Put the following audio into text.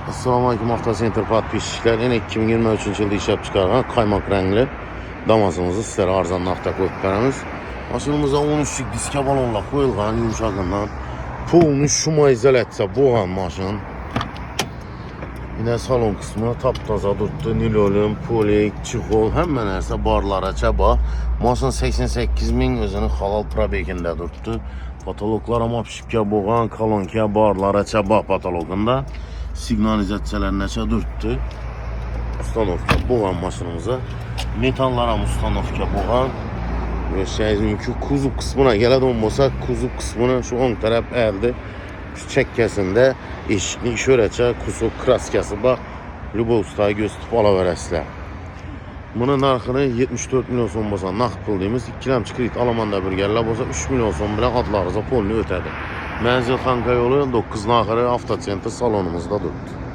Assalamualaikum, Avtocenter podpисчикler. Yine 2023 yılda işlep çıkarılan kaymak renkli Damasımızı sizlere arzanın hafta koyup veremiz. Maşınımıza 13'lük diske balonla koyulgan yumuşakından pulunu şuma izolatsa boğan maşın. Yine salon kısmı taptaza durdu. Nilolum, polik, çikol, hemen herse barlara çaba. Maşın 88.000 özünü halal probekinde durdu. Patologlara mapşipke boğan, kalonkiya barlara çaba patologunda. Signalizatçılar neçe durdu. Ustanovka boğan maşınımıza. Metallara ustanovka boğan. Görseniz mümkün kuzup kısmına geledi olmasa kuzup kısmına şu ön taraf elde. Şu çekkesinde eşikli işöreçe kusuk kraskası bak. Lübo ustaya göz tutup alaverəsilər. Bunun narxını 74 milyon son olsa naqd pul deyimiz. 2 ləmçi kredit Almanda bir gəllə olsa 3 milyon son bilə adlarınıza polunu ötədi. Mənzil Xanqa yolu 9 naxırı Avtocenter salonumuzda durdu.